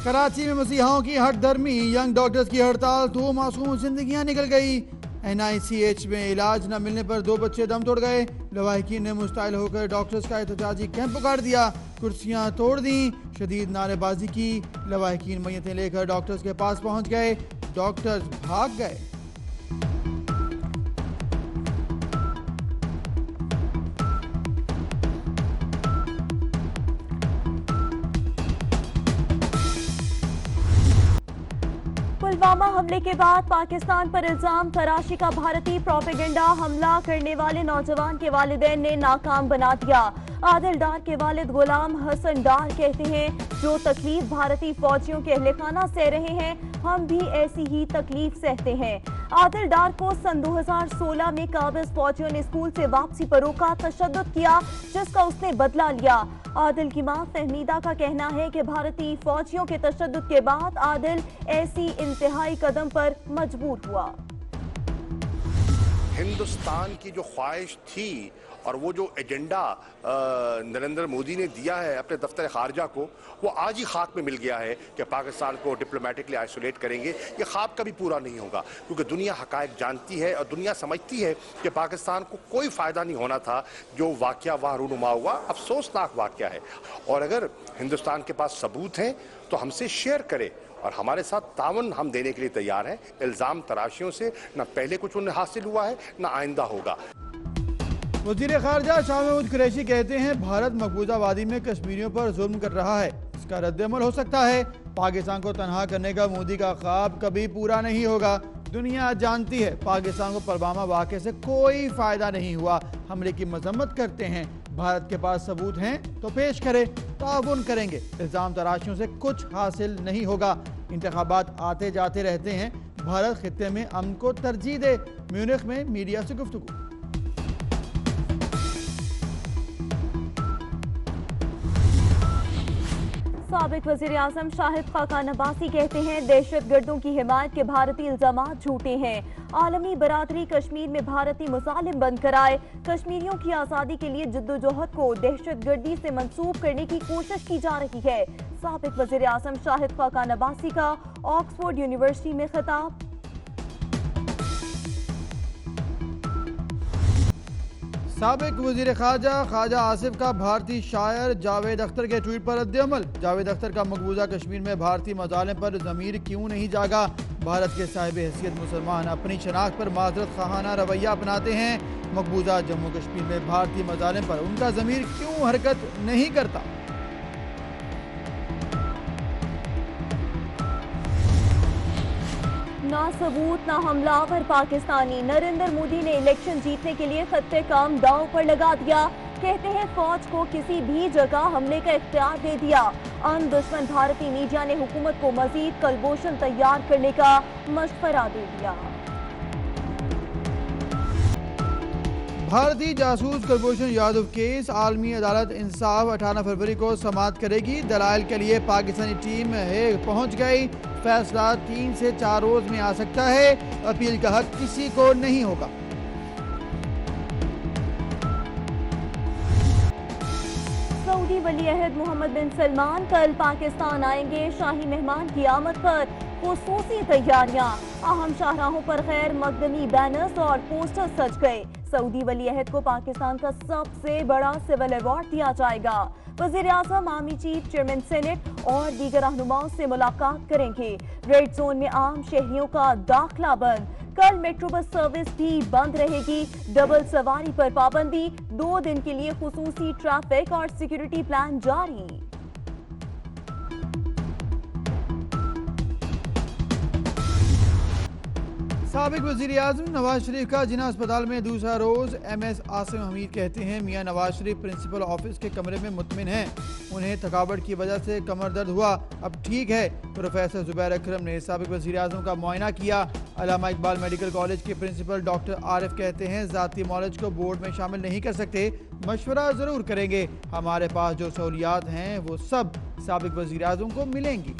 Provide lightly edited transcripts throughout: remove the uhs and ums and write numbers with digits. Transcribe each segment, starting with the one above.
کراچی میں مسیحاؤں کی ہٹ دھرمی، young doctors کی ہڑتال، 2 معصوم زندگیاں نکل گئی۔ NICH میں علاج نہ ملنے پر 2 بچے دم توڑ گئے۔ لواحقین نے مشتعل ہو کر ڈاکٹرز کا احتجاجی کیمپ پکار دیا، کرسیاں توڑ دیں، شدید نعرے بازی کی۔ لواحقین میتیں لے کر ڈاکٹرز کے پاس پہنچ گئے، ڈاکٹرز بھاگ گئے۔ پلوامہ حملے کے بعد پاکستان پر الزام تراشی کا بھارتی پروپیگنڈا، حملہ کرنے والے نوجوان کے والدین نے ناکام بنا دیا۔ عادل ڈار کے والد غلام حسن ڈار کہتے ہیں، جو تکلیف بھارتی فوجیوں کے اہل خانہ سہ رہے ہیں، ہم بھی ایسی ہی تکلیف سہتے ہیں۔ عادل ڈار کو سن 2016 میں قابض فوجیوں نے اسکول سے واپسی پر روکا، تشدد کیا، جس کا اس نے بدلہ لیا۔ عادل کی ماں فہمیدہ کا کہنا ہے کہ بھارتی فوجیوں کے تشدد کے بعد عادل ایسی انتہائی قدم پر مجبور ہوا۔ ہندوستان کی جو خواہش تھی اور وہ جو ایجنڈا نریندر مودی نے دیا ہے اپنے دفتر خارجہ کو، وہ آج ہی خاک میں مل گیا ہے کہ پاکستان کو ڈپلومیٹکلی آئسولیٹ کریں گے۔ یہ خواب کبھی پورا نہیں ہوگا، کیونکہ دنیا حقائق جانتی ہے اور دنیا سمجھتی ہے کہ پاکستان کو کوئی فائدہ نہیں ہونا تھا۔ جو واقعہ وہاں رونما ہوا افسوسناک واقعہ ہے، اور اگر ہندوستان کے پاس ثبوت ہیں تو ہم سے شیئر کرے اور ہمارے ساتھ تعاون ہم دینے کے لیے تیار ہیں۔ الزام تراشیوں سے نہ پہلے کچھ انہیں حاصل ہوا ہے نہ آئندہ ہوگا۔ وزیر خارجہ شاہ محمود قریشی کہتے ہیں، بھارت مقبوضہ وادی میں کشمیریوں پر ظلم کر رہا ہے، اس کا رد عمل ہو سکتا ہے۔ پاکستان کو تنہا کرنے کا مودی کا خواب کبھی پورا نہیں ہوگا۔ دنیا جانتی ہے پاکستان کو پلوامہ واقعے سے کوئی فائدہ نہیں ہوا۔ حملے کی مذمت کرتے ہیں، بھارت کے پاس ثبوت ہیں تو پیش کرے، تعاون کریں گے۔ الزام تراشیوں سے کچھ حاصل نہیں ہوگا۔ انتخابات آتے جاتے رہتے ہیں، بھارت خطے میں امن کو ترجیح دے۔ میونخ میں میڈیا سے گفتگو۔ سابق وزیر اعظم شاہد خاقان عباسی کہتے ہیں، دہشت گردوں کی حمایت کے بھارتی الزامات جھوٹے ہیں۔ عالمی برادری کشمیر میں بھارتی مظالم بند کرائے۔ کشمیریوں کی آزادی کے لیے جدوجہد کو دہشت گردی سے منسوب کرنے کی کوشش کی جا رہی ہے۔ سابق وزیر اعظم شاہد خاقان عباسی کا آکسفورڈ یونیورسٹی میں خطاب۔ سابق وزیر خارجہ خواجہ آصف کا بھارتی شاعر جاوید اختر کے ٹویٹ پر رد عمل۔ جاوید اختر کا مقبوضہ کشمیر میں بھارتی مظالم پر ضمیر کیوں نہیں جاگا؟ بھارت کے صاحب حیثیت مسلمان اپنی شناخت پر معذرت خواہانہ رویہ اپناتے ہیں، مقبوضہ جموں کشمیر میں بھارتی مظالم پر ان کا ضمیر کیوں حرکت نہیں کرتا؟ نہ ثبوت نہ حملہ آور پاکستانی، نریندر مودی نے الیکشن جیتنے کے لیے خطے کام داؤ پر لگا دیا۔ کہتے ہیں فوج کو کسی بھی جگہ حملے کا اختیار دے دیا۔ ان دشمن بھارتی میڈیا نے حکومت کو مزید کلبوشن تیار کرنے کا مشورہ دے دیا۔ بھارتی جاسوس کلبھوشن یادو کیس، عالمی عدالت انصاف 18 فروری کو سماعت کرے گی۔ دلائل کے لیے پاکستانی ٹیم ہیگ پہنچ گئی۔ فیصلہ 3 سے 4 روز میں آ سکتا ہے۔ اپیل کا حق کسی کو نہیں ہوگا۔ سعودی ولی عہد محمد بن سلمان کل پاکستان آئیں گے۔ شاہی مہمان کی آمد پر خصوصی تیاریاں، اہم شاہراہوں پر غیر مقدمی بینرز اور پوسٹر سج گئے۔ سعودی ولی عہد کو پاکستان کا سب سے بڑا سول ایوارڈ دیا جائے گا۔ وزیر اعظم، آرمی چیف، چیئرمین سینٹ اور دیگر رہنماؤں سے ملاقات کریں گے۔ ریڈ زون میں عام شہریوں کا داخلہ بند۔ کل میٹرو بس سروس بھی بند رہے گی۔ ڈبل سواری پر پابندی، 2 دن کے لیے خصوصی ٹریفک اور سیکیورٹی پلان جاری۔ سابق وزیر اعظم نواز شریف کا جناح اسپتال میں دوسرا روز۔ ایم ایس عاصم حمید کہتے ہیں، میاں نواز شریف پرنسپل آفس کے کمرے میں مطمئن ہیں، انہیں تھکاوٹ کی وجہ سے کمر درد ہوا، اب ٹھیک ہے۔ پروفیسر زبیر اکرم نے سابق وزیر اعظم کا معائنہ کیا۔ علامہ اقبال میڈیکل کالج کے پرنسپل ڈاکٹر عارف کہتے ہیں، ذاتی معالج کو بورڈ میں شامل نہیں کر سکتے، مشورہ ضرور کریں گے، ہمارے پاس جو سہولیات ہیں وہ سب سابق وزیر اعظم کو ملیں گی۔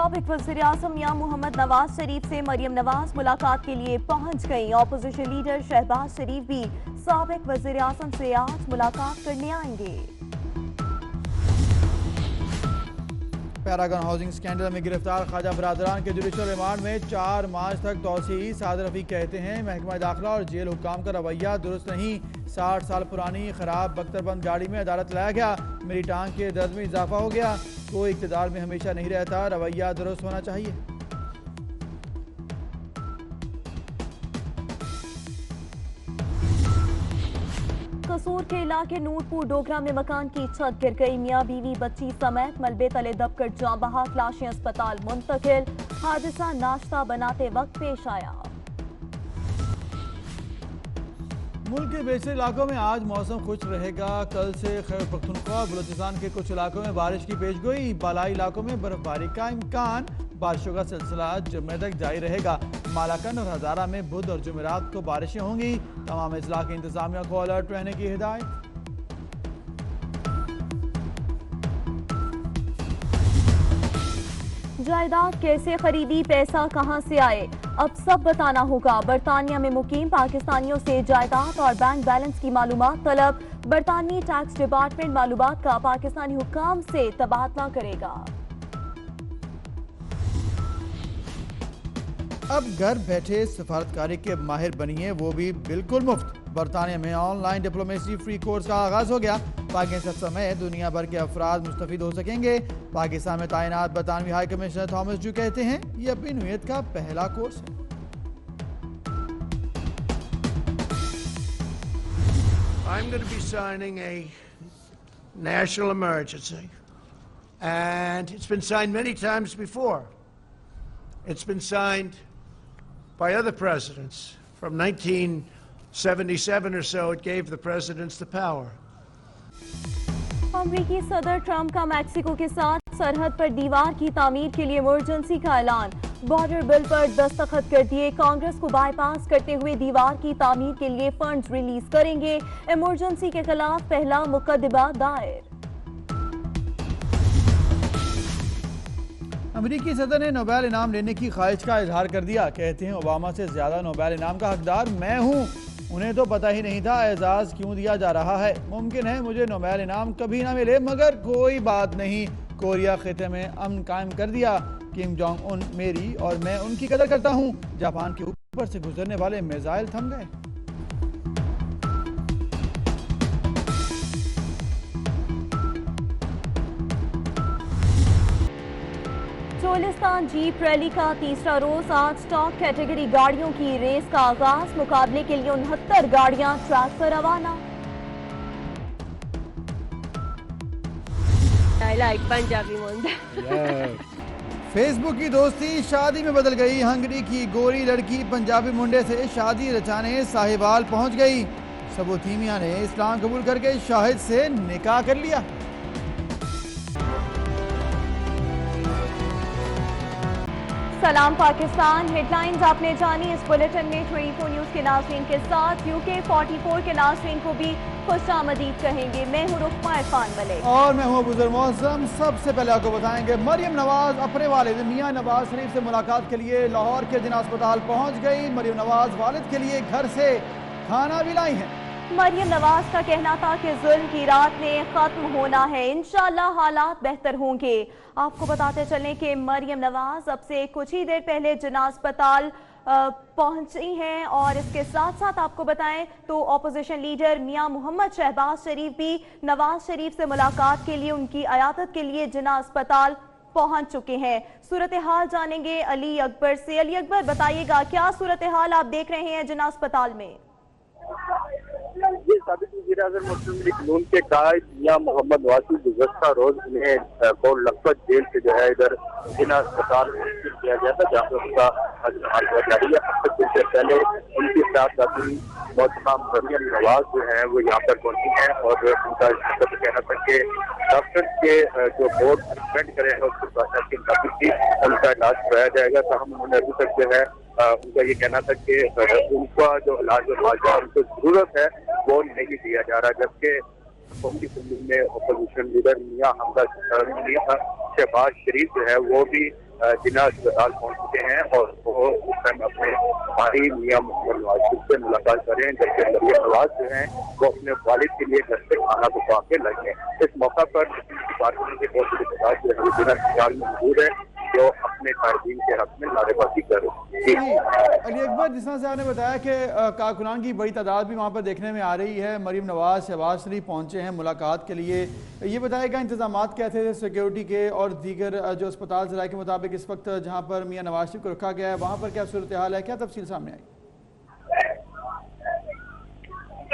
साबिक वज़ीर-ए-आज़म मियां मोहम्मद नवाज शरीफ से मरियम नवाज मुलाकात के लिए पहुंच गई। ऑपोजिशन लीडर शहबाज शरीफ भी साबिक वज़ीर-ए-आज़म से आज मुलाकात करने आएंगे। पैरागन हाउसिंग स्कैंडल में गिरफ्तार ख्वाजा बरादरान के जुडिशल रिमांड में 4 मार्च तक तौसीई। सादर रफीक कहते हैं महकमा दाखिला और जेल हुक्काम का रवैया दुरुस्त नहीं। 60 साल पुरानी खराब बख्तरबंद गाड़ी में अदालत लाया गया। मेरी टांग के दर्द में इजाफा हो गया। कोई इक़्तिदार में हमेशा नहीं रहता, रवैया दुरुस्त होना चाहिए। कसूर के इलाके नूरपुर डोगरा में मकान की छत गिर गई। मियां बीवी बच्ची समेत मलबे तले दबकर जान बहक, लाशें अस्पताल मुंतकिल। हादसा नाश्ता बनाते वक्त पेश आया। मुल्क के बेशतर इलाकों में आज मौसम खुश रहेगा। कल से खैबर पख्तूनख्वा और बलूचिस्तान के कुछ इलाकों में बारिश की पेशगोई। बालाई इलाकों में बर्फबारी का इम्कान। बारिशों का सिलसिला जुम्मे तक जारी रहेगा। मालाकंड और हजारा में बुध और जुमेरात को बारिशें होंगी। तमाम अजला की इंतजामिया को अलर्ट रहने की हिदायत। जायदाद कैसे खरीदी, पैसा कहां से आए, अब सब बताना होगा। बरतानिया में मुकीम पाकिस्तानियों से जायदाद और बैंक बैलेंस की मालूमात तलब। बरतानवी टैक्स डिपार्टमेंट मालूमात का पाकिस्तानी हुक्काम से तबादला करेगा। अब घर बैठे सफारतकारी के माहिर बनिए, वो भी बिल्कुल मुफ्त। बरतानिया में ऑनलाइन डिप्लोमेसी फ्री कोर्स का आगाज हो गया। पाकिस्तान समेत दुनिया भर के अफराद मुस्तफीद हो सकेंगे। पाकिस्तान में तैनात बरतानवी हाई कमिश्नर थॉमस जू कहते हैं ये अपनी नौयत का पहला कोर्स है। I'm going to be signing a national emergency, and it's been signed many times before. It's been signed by other presidents. From 1977 or so, it gave the presidents the power. अमरीकी सदर Trump का Mexico के साथ सरहद पर दीवार की तामीर के लिए इमरजेंसी का ऐलान। बॉर्डर बिल पर दस्तखत कर दिए। कांग्रेस को बाईपास करते हुए दीवार की तामीर के लिए फंड्स रिलीज करेंगे। इमरजेंसी के खिलाफ पहला मुकदमा दायर। अमेरिकी सदर ने नोबेल इनाम लेने की ख्वाहिश का इजहार कर दिया। कहते हैं ओबामा से ज्यादा नोबेल इनाम का हकदार मैं हूं। उन्हें तो पता ही नहीं था एजाज क्यों दिया जा रहा है। मुमकिन है मुझे नोबेल इनाम कभी ना मिले, मगर कोई बात नहीं। कोरिया खिते में अमन कायम कर दिया। किम जोंग उन मेरी और मैं उनकी कदर करता हूं। जापान के ऊपर से गुजरने वाले मिसाइल थम गए। चोलिस्तान जीप रैली का तीसरा रोज आज स्टॉक कैटेगरी गाड़ियों की रेस का आगाज। मुकाबले के लिए 69 गाड़ियां ट्रैक पर रवाना। फेसबुक की दोस्ती शादी में बदल गई। हंगरी की गोरी लड़की पंजाबी मुंडे से शादी रचाने साहिवाल पहुंच गई। सबूतीमिया ने इस्लाम कबूल करके शाहिद से निकाह कर लिया। सलाम पाकिस्तान, हेडलाइंस आपने जानी। इस बुलेटिन में 24 न्यूज के नाज़रीन के साथ UK 44 के नाज़रीन को भी खुशामदीद कहेंगे। मैं हूँ रुकमा इरफान मलिक और मैं हूँ बुजुर्ग मौसम। सबसे पहले आपको बताएंगे मरियम नवाज अपने वालिद मियां नवाज शरीफ से मुलाकात के लिए लाहौर के जिना अस्पताल पहुँच गई। मरियम नवाज वालिद के लिए घर से खाना भी लाई है। मरियम नवाज का कहना था कि जुल्म की रात ने खत्म होना है, इंशाल्लाह हालात बेहतर होंगे। आपको बताते चलें कि मरियम नवाज अब से कुछ ही देर पहले जिना अस्पताल पहुंची हैं। और इसके साथ साथ आपको बताएं तो ऑपोजिशन लीडर मियां मोहम्मद शहबाज शरीफ भी नवाज शरीफ से मुलाकात के लिए उनकी अयादत के लिए जिना अस्पताल पहुंच चुके हैं। सूरत हाल जानेंगे अली अकबर से। अली अकबर, बताइएगा क्या सूरत हाल आप देख रहे हैं जिना अस्पताल में? ये साबिक वज़ीर-ए-आज़म मुस्लिम लीग नून के कायद मियां मोहम्मद नवाज गुज़श्ता रोज उन्हें कोट लखपत जेल से जो है इधर जिना अस्पताल मुंतकिल किया गया था, जहाँ पे उनका जारी है। कुछ देर पहले उनकी साथ मोहतरमा मरियम नवाज जो है वो यहाँ पर पहुंची हैं और उनका कहना था कि डॉक्टर के जो बोर्ड सस्पेंड करे हैं उसके बात की मुताबिक ही उनका इलाज कराया जाएगा। ताहम उन्होंने अभी तक जो है उनका ये कहना था कि उनका जो इलाज और उनको जरूरत है वो नहीं दिया जा रहा। जबकि कौमी असम्बली में अपोजिशन लीडर मियां हमजा शहबाज शरीफ जो है वो भी जिन्ना अस्पताल पहुंच चुके हैं और वो इस टाइम अपने भाई मियां मोहम्मद नवाज शरीफ से मुलाकात कर रहे हैं, जबकि मरियम नवाज जो हैं वो अपने वालिद के लिए घर से खाना पका के लगे हैं। इस मौका पर पार्टी के बहुत बड़े नेता जो है जिला अस्पताल में मौजूद है, जो अपने कारकुन के हक में नारेबाजी कर रहे हैं। अली अकबर, जिस तरह से आपने बताया कि कारकुनान की बड़ी तादाद भी वहाँ पर देखने में आ रही है, मरीम नवाज शहबाज शरीफ पहुँचे हैं मुलाकात के लिए, ये बताएगा इंतजामात क्या थे सिक्योरिटी के और दीगर जो अस्पताल ज़राए के मुताबिक इस वक्त जहाँ पर मियां नवाज शरीफ को रखा गया है वहाँ पर क्या सूरत हाल है, क्या तफसील सामने आई?